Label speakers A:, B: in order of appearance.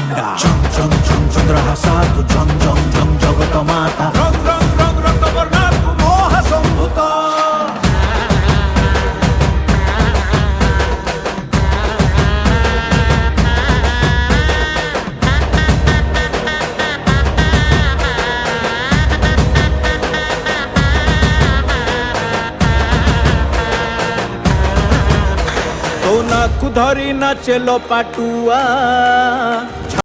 A: मुंडा झम झम झम चंद्रहासा तू झम झम झम जगत माता रंग रंग रंग रक्तवर्णा तू मोह संभूता तो नाकु धरी नाचेलो पाटुआ